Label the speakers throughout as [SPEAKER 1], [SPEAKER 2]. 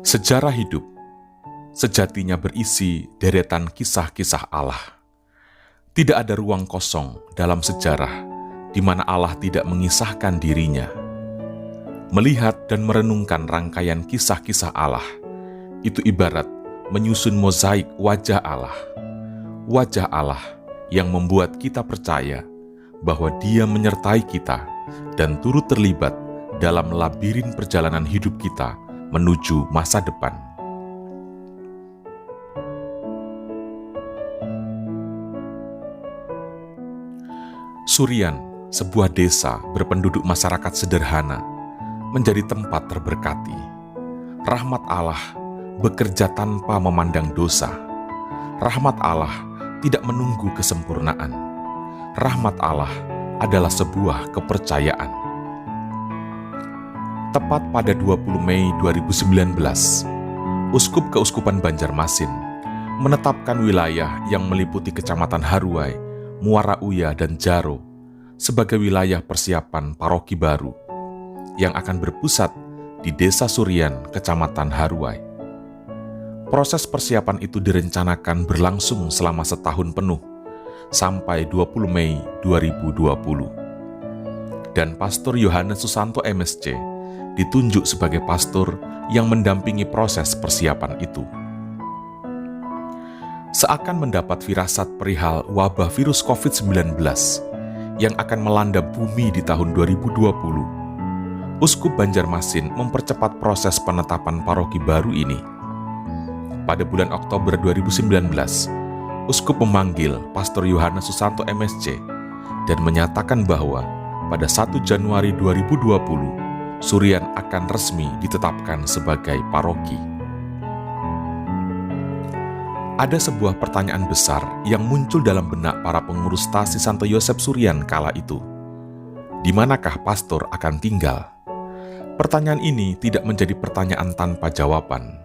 [SPEAKER 1] Sejarah hidup sejatinya berisi deretan kisah-kisah Allah. Tidak ada ruang kosong dalam sejarah di mana Allah tidak mengisahkan dirinya. Melihat dan merenungkan rangkaian kisah-kisah Allah, itu ibarat menyusun mozaik wajah Allah. Wajah Allah yang membuat kita percaya bahwa Dia menyertai kita dan turut terlibat dalam labirin perjalanan hidup kita menuju masa depan. Surian, sebuah desa berpenduduk masyarakat sederhana, menjadi tempat terberkati. Rahmat Allah bekerja tanpa memandang dosa. Rahmat Allah tidak menunggu kesempurnaan. Rahmat Allah adalah sebuah kepercayaan. Tepat pada 20 Mei 2019, Uskup Keuskupan Banjarmasin menetapkan wilayah yang meliputi Kecamatan Haruai, Muara Uya, dan Jaro sebagai wilayah persiapan paroki baru yang akan berpusat di Desa Surian, Kecamatan Haruai. Proses persiapan itu direncanakan berlangsung selama setahun penuh, sampai 20 Mei 2020. Dan Pastor Yohanes Susanto MSC ditunjuk sebagai pastor yang mendampingi proses persiapan itu. Seakan mendapat firasat perihal wabah virus COVID-19 yang akan melanda bumi di tahun 2020, Uskup Banjarmasin mempercepat proses penetapan paroki baru ini. Pada bulan Oktober 2019, Uskup memanggil Pastor Yohanes Susanto MSC dan menyatakan bahwa pada 1 Januari 2020, Surian akan resmi ditetapkan sebagai paroki. Ada sebuah pertanyaan besar yang muncul dalam benak para pengurus stasi Santo Yosep Surian kala itu. Di manakah pastor akan tinggal? Pertanyaan ini tidak menjadi pertanyaan tanpa jawaban.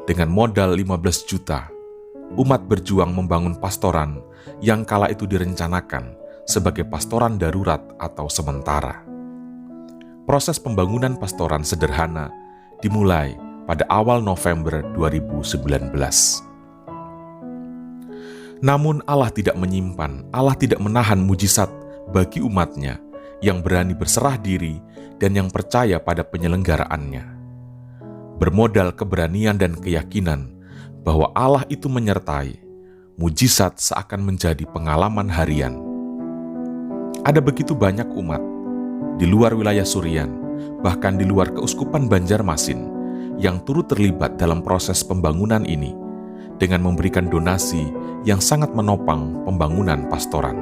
[SPEAKER 1] Dengan modal 15 juta, umat berjuang membangun pastoran yang kala itu direncanakan sebagai pastoran darurat atau sementara. Proses pembangunan pastoran sederhana dimulai pada awal November 2019. Namun Allah tidak menyimpan, Allah tidak menahan mujizat bagi umatnya yang berani berserah diri dan yang percaya pada penyelenggaraannya. Bermodal keberanian dan keyakinan bahwa Allah itu menyertai, mujizat seakan menjadi pengalaman harian. Ada begitu banyak umat di luar wilayah Surian, bahkan di luar Keuskupan Banjarmasin, yang turut terlibat dalam proses pembangunan ini dengan memberikan donasi yang sangat menopang pembangunan pastoran.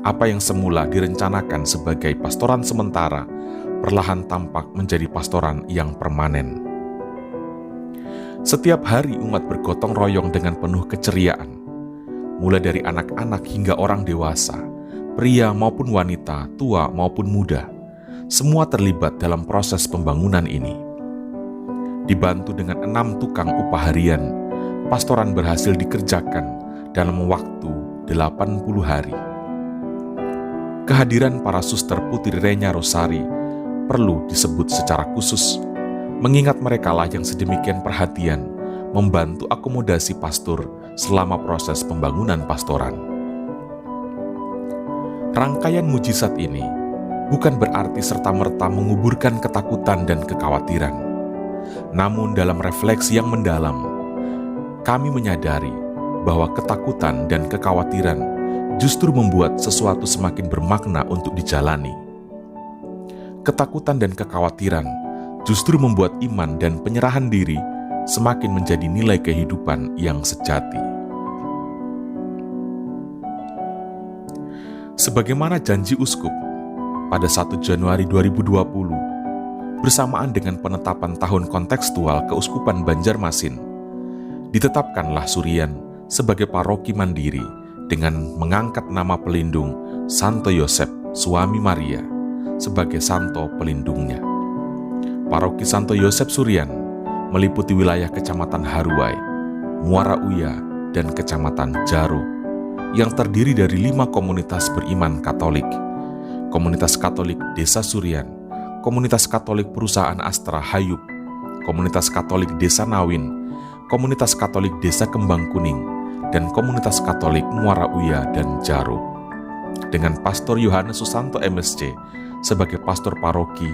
[SPEAKER 1] Apa yang semula direncanakan sebagai pastoran sementara, perlahan tampak menjadi pastoran yang permanen. Setiap hari umat bergotong royong dengan penuh keceriaan, mulai dari anak-anak hingga orang dewasa, pria maupun wanita, tua maupun muda, semua terlibat dalam proses pembangunan ini. Dibantu dengan 6 tukang upah harian, pastoran berhasil dikerjakan dalam waktu 80 hari. Kehadiran para suster Putri Renya Rosari perlu disebut secara khusus, mengingat merekalah yang sedemikian perhatian membantu akomodasi pastor selama proses pembangunan pastoran. Rangkaian mujizat ini bukan berarti serta-merta menguburkan ketakutan dan kekhawatiran. Namun dalam refleksi yang mendalam, kami menyadari bahwa ketakutan dan kekhawatiran justru membuat sesuatu semakin bermakna untuk dijalani. Ketakutan dan kekhawatiran justru membuat iman dan penyerahan diri semakin menjadi nilai kehidupan yang sejati. Sebagaimana janji uskup, pada 1 Januari 2020, bersamaan dengan penetapan tahun kontekstual Keuskupan Banjarmasin, ditetapkanlah Surian sebagai paroki mandiri dengan mengangkat nama pelindung Santo Yosep, suami Maria, sebagai santo pelindungnya. Paroki Santo Yosep Surian meliputi wilayah Kecamatan Haruai, Muara Uya, dan Kecamatan Jaro, yang terdiri dari 5 komunitas beriman Katolik: Komunitas Katolik Desa Surian, Komunitas Katolik Perusahaan Astra Hayub, Komunitas Katolik Desa Nawin, Komunitas Katolik Desa Kembang Kuning, dan Komunitas Katolik Muara Uya dan Jaro. Dengan Pastor Yohanes Susanto MSC sebagai pastor paroki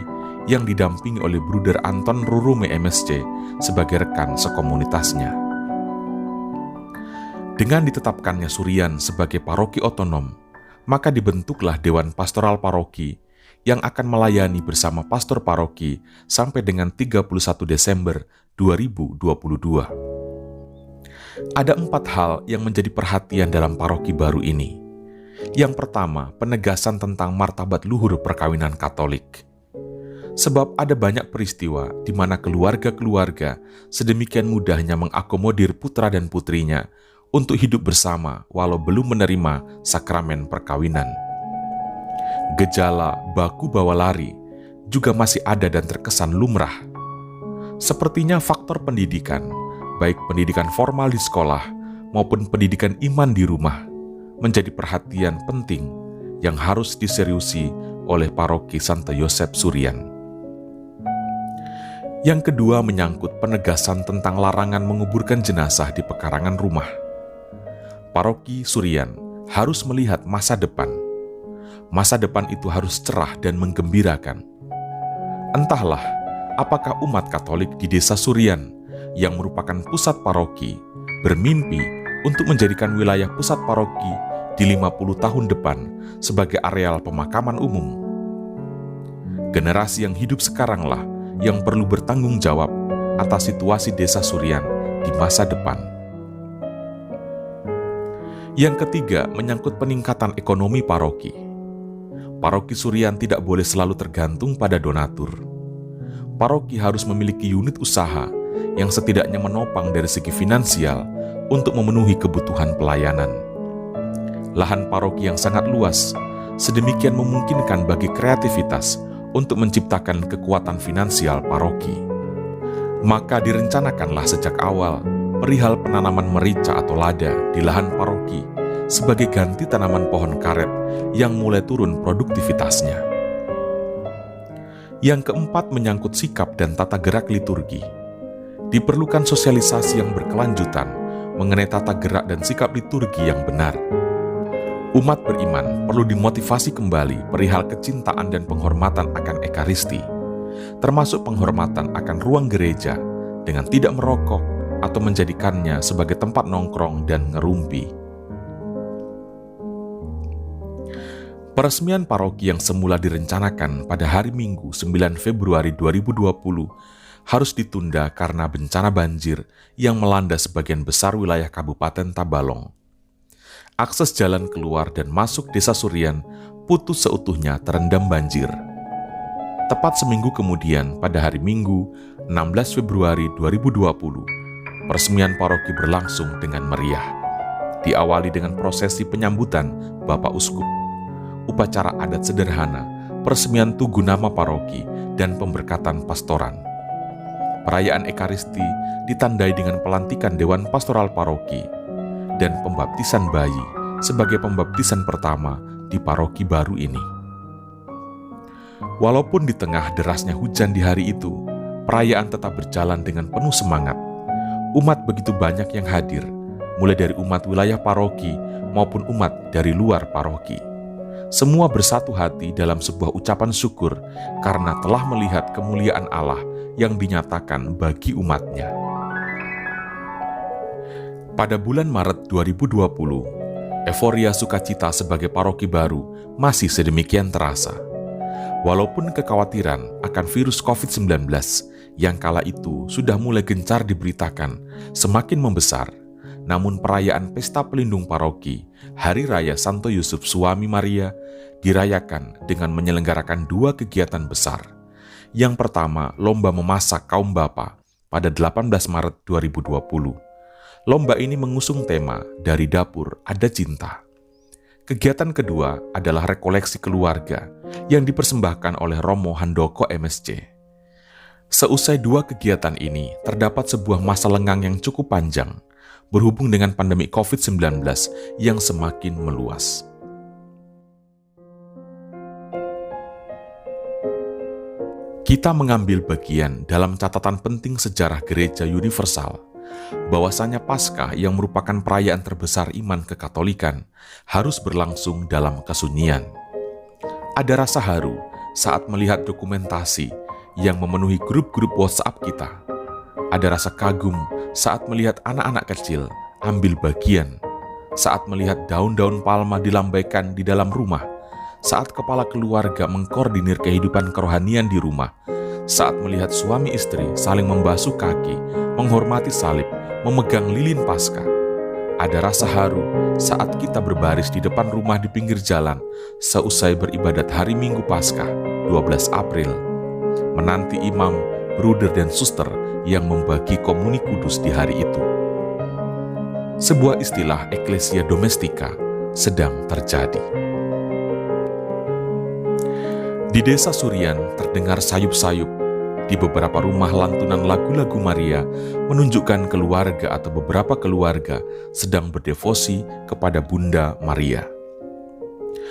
[SPEAKER 1] yang didampingi oleh Bruder Anton Rurume MSC sebagai rekan sekomunitasnya. Dengan ditetapkannya Surian sebagai paroki otonom, maka dibentuklah Dewan Pastoral Paroki yang akan melayani bersama pastor paroki sampai dengan 31 Desember 2022. Ada 4 hal yang menjadi perhatian dalam paroki baru ini. Yang pertama, penegasan tentang martabat luhur perkawinan Katolik. Sebab ada banyak peristiwa di mana keluarga-keluarga sedemikian mudahnya mengakomodir putra dan putrinya untuk hidup bersama walau belum menerima sakramen perkawinan. Gejala baku bawa lari juga masih ada dan terkesan lumrah. Sepertinya faktor pendidikan, baik pendidikan formal di sekolah maupun pendidikan iman di rumah, menjadi perhatian penting yang harus diseriusi oleh paroki Santo Yosef Surian. Yang kedua menyangkut penegasan tentang larangan menguburkan jenazah di pekarangan rumah. Paroki Surian harus melihat masa depan. Masa depan itu harus cerah dan menggembirakan. Entahlah, apakah umat Katolik di Desa Surian yang merupakan pusat paroki bermimpi untuk menjadikan wilayah pusat paroki di 50 tahun depan sebagai areal pemakaman umum. Generasi yang hidup sekaranglah yang perlu bertanggung jawab atas situasi Desa Surian di masa depan. Yang ketiga menyangkut peningkatan ekonomi paroki. Paroki Surian tidak boleh selalu tergantung pada donatur. Paroki harus memiliki unit usaha yang setidaknya menopang dari segi finansial untuk memenuhi kebutuhan pelayanan. Lahan paroki yang sangat luas, sedemikian memungkinkan bagi kreativitas untuk menciptakan kekuatan finansial paroki. Maka direncanakanlah sejak awal perihal penanaman merica atau lada di lahan paroki sebagai ganti tanaman pohon karet yang mulai turun produktivitasnya. Yang keempat menyangkut sikap dan tata gerak liturgi. Diperlukan sosialisasi yang berkelanjutan mengenai tata gerak dan sikap liturgi yang benar. Umat beriman perlu dimotivasi kembali perihal kecintaan dan penghormatan akan Ekaristi, termasuk penghormatan akan ruang gereja dengan tidak merokok atau menjadikannya sebagai tempat nongkrong dan ngerumpi. Peresmian paroki yang semula direncanakan pada hari Minggu 9 Februari 2020 harus ditunda karena bencana banjir yang melanda sebagian besar wilayah Kabupaten Tabalong. Akses jalan keluar dan masuk Desa Surian putus seutuhnya terendam banjir. Tepat seminggu kemudian pada hari Minggu 16 Februari 2020, peresmian paroki berlangsung dengan meriah. Diawali dengan prosesi penyambutan Bapak Uskup, upacara adat sederhana, peresmian tugu nama paroki, dan pemberkatan pastoran. Perayaan Ekaristi ditandai dengan pelantikan Dewan Pastoral Paroki dan pembaptisan bayi sebagai pembaptisan pertama di paroki baru ini. Walaupun di tengah derasnya hujan di hari itu, perayaan tetap berjalan dengan penuh semangat. Umat begitu banyak yang hadir, mulai dari umat wilayah paroki maupun umat dari luar paroki. Semua bersatu hati dalam sebuah ucapan syukur karena telah melihat kemuliaan Allah yang dinyatakan bagi umatnya. Pada bulan Maret 2020, euforia sukacita sebagai paroki baru masih sedemikian terasa. Walaupun kekhawatiran akan virus COVID-19 yang kala itu sudah mulai gencar diberitakan semakin membesar, namun perayaan Pesta Pelindung Paroki, Hari Raya Santo Yusuf Suami Maria, dirayakan dengan menyelenggarakan 2 kegiatan besar. Yang pertama, lomba memasak kaum bapa pada 18 Maret 2020. Lomba ini mengusung tema Dari Dapur Ada Cinta. Kegiatan kedua adalah rekoleksi keluarga yang dipersembahkan oleh Romo Handoko MSC. Seusai 2 kegiatan ini, terdapat sebuah masa lengang yang cukup panjang, berhubung dengan pandemi COVID-19 yang semakin meluas. Kita mengambil bagian dalam catatan penting sejarah Gereja Universal, bahwasanya Paskah yang merupakan perayaan terbesar iman kekatolikan harus berlangsung dalam kesunyian. Ada rasa haru saat melihat dokumentasi yang memenuhi grup-grup WhatsApp kita. Ada rasa kagum saat melihat anak-anak kecil ambil bagian, saat melihat daun-daun palma dilambaikan di dalam rumah, saat kepala keluarga mengkoordinir kehidupan kerohanian di rumah, saat melihat suami istri saling membasuh kaki, menghormati salib, memegang lilin Paskah. Ada rasa haru saat kita berbaris di depan rumah di pinggir jalan seusai beribadat hari Minggu Paskah 12 April, menanti imam, bruder dan suster yang membagi komuni kudus di hari itu. Sebuah istilah Ecclesia Domestica sedang terjadi. Di desa Surian terdengar sayup-sayup. Di beberapa rumah lantunan lagu-lagu Maria menunjukkan keluarga atau beberapa keluarga sedang berdevosi kepada Bunda Maria.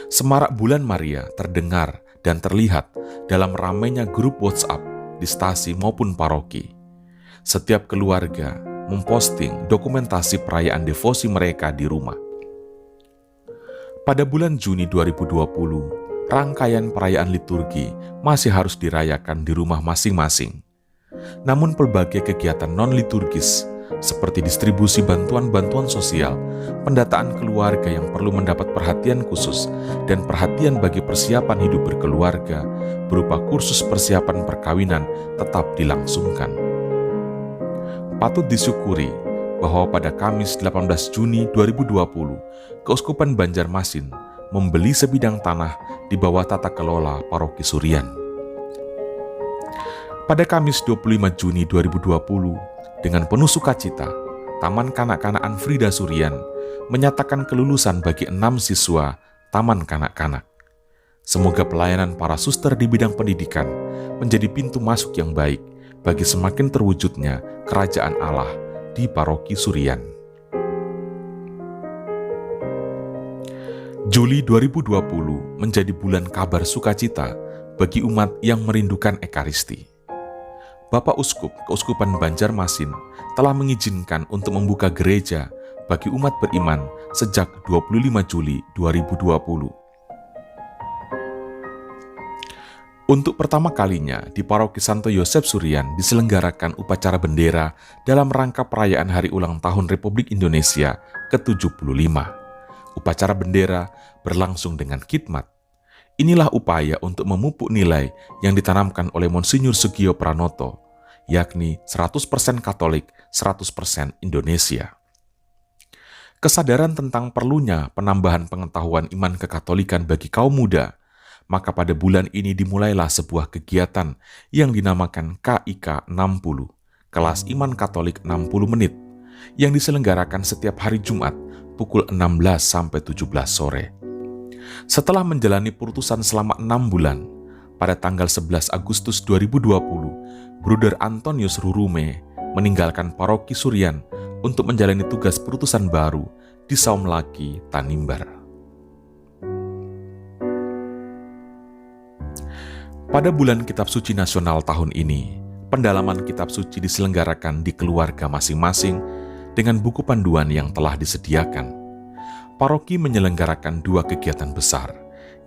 [SPEAKER 1] Semarak bulan Maria terdengar dan terlihat dalam ramainya grup WhatsApp di stasi maupun paroki. Setiap keluarga memposting dokumentasi perayaan devosi mereka di rumah. Pada bulan Juni 2020, rangkaian perayaan liturgi masih harus dirayakan di rumah masing-masing. Namun pelbagai kegiatan non-liturgis seperti distribusi bantuan-bantuan sosial, pendataan keluarga yang perlu mendapat perhatian khusus, dan perhatian bagi persiapan hidup berkeluarga berupa kursus persiapan perkawinan tetap dilangsungkan. Patut disyukuri bahwa pada Kamis 18 Juni 2020, Keuskupan Banjarmasin membeli sebidang tanah di bawah tata kelola Paroki Surian. Pada Kamis 25 Juni 2020, dengan penuh sukacita, Taman Kanak-Kanakan Frida Surian menyatakan kelulusan bagi 6 siswa Taman Kanak-Kanak. Semoga pelayanan para suster di bidang pendidikan menjadi pintu masuk yang baik bagi semakin terwujudnya kerajaan Allah di Paroki Surian. Juli 2020 menjadi bulan kabar sukacita bagi umat yang merindukan Ekaristi. Bapak Uskup Keuskupan Banjarmasin telah mengizinkan untuk membuka gereja bagi umat beriman sejak 25 Juli 2020. Untuk pertama kalinya di Paroki Santo Yosef Surian diselenggarakan upacara bendera dalam rangka perayaan Hari Ulang Tahun Republik Indonesia ke-75. Upacara bendera berlangsung dengan khidmat. Inilah upaya untuk memupuk nilai yang ditanamkan oleh Monsinyur Sugio Pranoto, yakni 100% Katolik, 100% Indonesia. Kesadaran tentang perlunya penambahan pengetahuan iman kekatolikan bagi kaum muda, maka pada bulan ini dimulailah sebuah kegiatan yang dinamakan KIK 60, Kelas Iman Katolik 60 Menit, yang diselenggarakan setiap hari Jumat pukul 16 sampai 17 sore. Setelah menjalani perutusan selama 6 bulan, pada tanggal 11 Agustus 2020, Bruder Antonius Rurume meninggalkan Paroki Surian untuk menjalani tugas perutusan baru di Saumlaki, Tanimbar. Pada bulan Kitab Suci Nasional tahun ini, pendalaman Kitab Suci diselenggarakan di keluarga masing-masing dengan buku panduan yang telah disediakan. Paroki menyelenggarakan 2 kegiatan besar,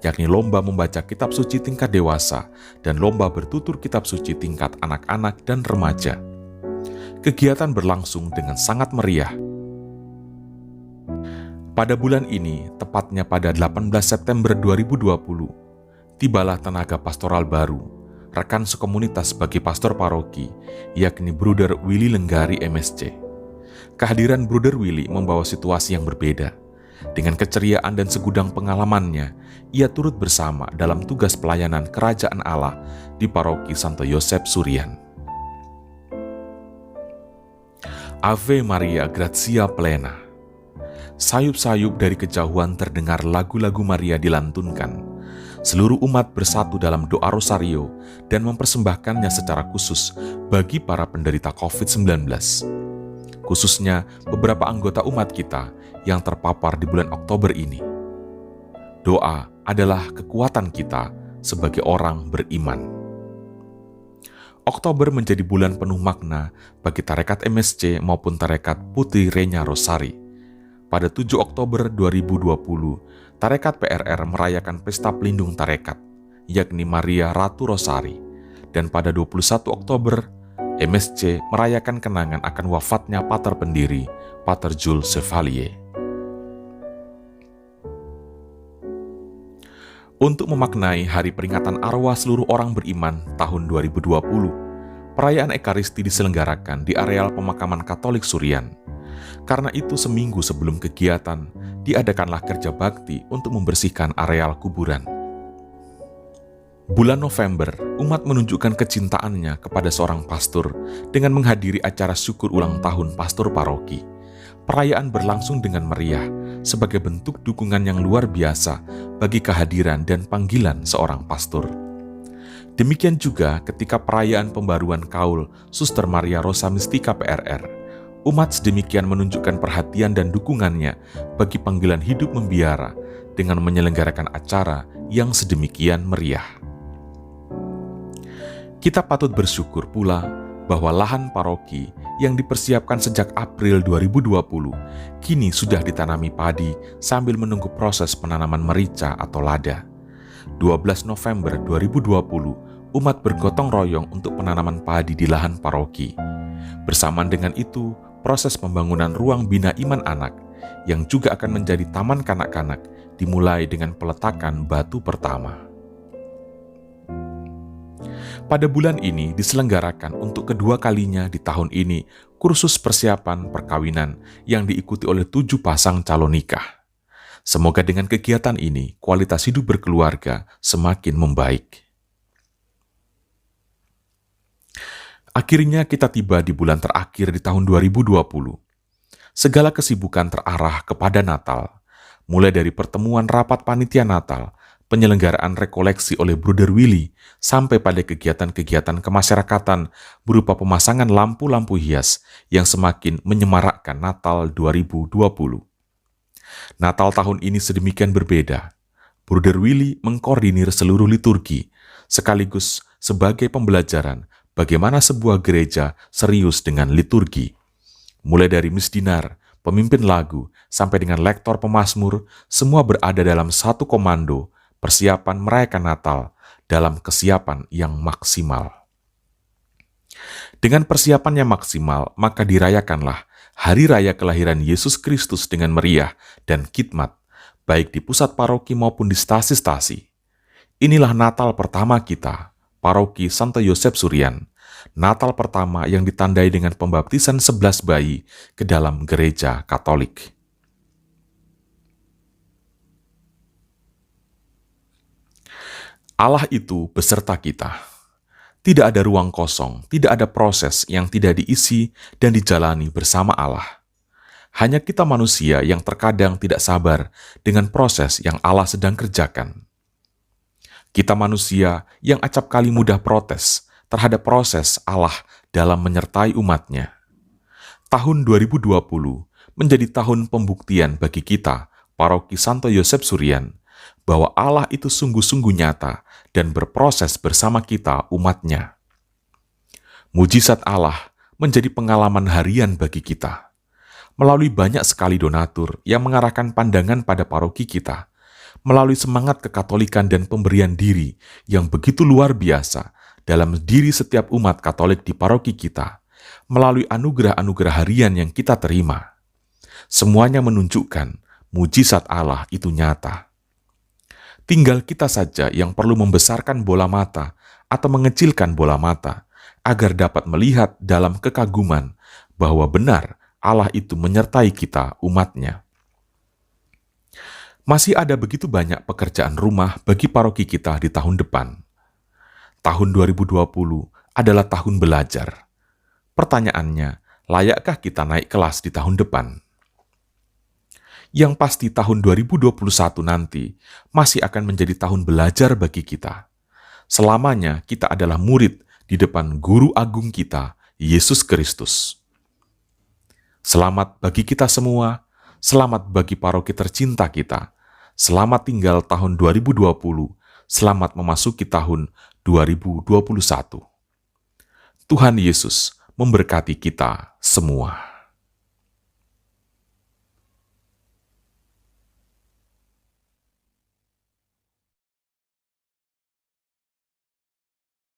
[SPEAKER 1] yakni lomba membaca kitab suci tingkat dewasa dan lomba bertutur kitab suci tingkat anak-anak dan remaja. Kegiatan berlangsung dengan sangat meriah. Pada bulan ini, tepatnya pada 18 September 2020, tibalah tenaga pastoral baru, rekan sekomunitas bagi pastor paroki, yakni Bruder Willy Lenggari MSC. Kehadiran Bruder Willy membawa situasi yang berbeda. Dengan keceriaan dan segudang pengalamannya, ia turut bersama dalam tugas pelayanan Kerajaan Allah di Paroki Santo Yosef Surian. Ave Maria Gratia Plena. Sayup-sayup dari kejauhan terdengar lagu-lagu Maria dilantunkan. Seluruh umat bersatu dalam doa rosario dan mempersembahkannya secara khusus bagi para penderita COVID-19. Khususnya beberapa anggota umat kita yang terpapar di bulan Oktober ini. Doa adalah kekuatan kita sebagai orang beriman. Oktober menjadi bulan penuh makna bagi Tarekat MSC maupun Tarekat Putri Renya Rosari. Pada 7 Oktober 2020, Tarekat PRR merayakan Pesta Pelindung Tarekat, yakni Maria Ratu Rosari. Dan pada 21 Oktober, MSC merayakan kenangan akan wafatnya Pater pendiri, Pater Jules Chevalier. Untuk memaknai hari peringatan arwah seluruh orang beriman tahun 2020, perayaan Ekaristi diselenggarakan di areal pemakaman Katolik Surian. Karena itu seminggu sebelum kegiatan, diadakanlah kerja bakti untuk membersihkan areal kuburan. Bulan November, umat menunjukkan kecintaannya kepada seorang pastor dengan menghadiri acara syukur ulang tahun pastor paroki. Perayaan berlangsung dengan meriah sebagai bentuk dukungan yang luar biasa bagi kehadiran dan panggilan seorang pastor. Demikian juga ketika perayaan pembaruan kaul Suster Maria Rosa Mistika PRR, umat sedemikian menunjukkan perhatian dan dukungannya bagi panggilan hidup membiara dengan menyelenggarakan acara yang sedemikian meriah. Kita patut bersyukur pula bahwa lahan paroki yang dipersiapkan sejak April 2020 kini sudah ditanami padi sambil menunggu proses penanaman merica atau lada. 12 November 2020, umat bergotong royong untuk penanaman padi di lahan paroki. Bersamaan dengan itu, proses pembangunan ruang bina iman anak yang juga akan menjadi taman kanak-kanak dimulai dengan peletakan batu pertama. Pada bulan ini diselenggarakan untuk kedua kalinya di tahun ini kursus persiapan perkawinan yang diikuti oleh 7 pasang calon nikah. Semoga dengan kegiatan ini kualitas hidup berkeluarga semakin membaik. Akhirnya kita tiba di bulan terakhir di tahun 2020. Segala kesibukan terarah kepada Natal, mulai dari pertemuan rapat panitia Natal, penyelenggaraan rekoleksi oleh Bruder Willy, sampai pada kegiatan-kegiatan kemasyarakatan berupa pemasangan lampu-lampu hias yang semakin menyemarakkan Natal 2020. Natal tahun ini sedemikian berbeda. Bruder Willy mengkoordinir seluruh liturgi, sekaligus sebagai pembelajaran bagaimana sebuah gereja serius dengan liturgi. Mulai dari misdinar, pemimpin lagu, sampai dengan lektor pemazmur, semua berada dalam satu komando persiapan merayakan Natal dalam kesiapan yang maksimal. Dengan persiapan yang maksimal, maka dirayakanlah Hari Raya Kelahiran Yesus Kristus dengan meriah dan khidmat, baik di pusat paroki maupun di stasi-stasi. Inilah Natal pertama kita, Paroki Santo Yosef Surian, Natal pertama yang ditandai dengan pembaptisan 11 bayi ke dalam gereja Katolik. Allah itu beserta kita. Tidak ada ruang kosong, tidak ada proses yang tidak diisi dan dijalani bersama Allah. Hanya kita manusia yang terkadang tidak sabar dengan proses yang Allah sedang kerjakan. Kita manusia yang acap kali mudah protes terhadap proses Allah dalam menyertai umatnya. Tahun 2020 menjadi tahun pembuktian bagi kita, Paroki Santo Yosef Surian, bahwa Allah itu sungguh-sungguh nyata dan berproses bersama kita umatnya. Mujizat Allah menjadi pengalaman harian bagi kita. Melalui banyak sekali donatur yang mengarahkan pandangan pada paroki kita, melalui semangat kekatolikan dan pemberian diri yang begitu luar biasa dalam diri setiap umat Katolik di paroki kita, melalui anugerah-anugerah harian yang kita terima. Semuanya menunjukkan mujizat Allah itu nyata. Tinggal kita saja yang perlu membesarkan bola mata atau mengecilkan bola mata agar dapat melihat dalam kekaguman bahwa benar Allah itu menyertai kita umatnya. Masih ada begitu banyak pekerjaan rumah bagi paroki kita di tahun depan. Tahun 2020 adalah tahun belajar. Pertanyaannya, layakkah kita naik kelas di tahun depan? Yang pasti tahun 2021 nanti masih akan menjadi tahun belajar bagi kita. Selamanya kita adalah murid di depan Guru Agung kita, Yesus Kristus. Selamat bagi kita semua, selamat bagi paroki tercinta kita, selamat tinggal tahun 2020, selamat memasuki tahun 2021. Tuhan Yesus memberkati kita semua.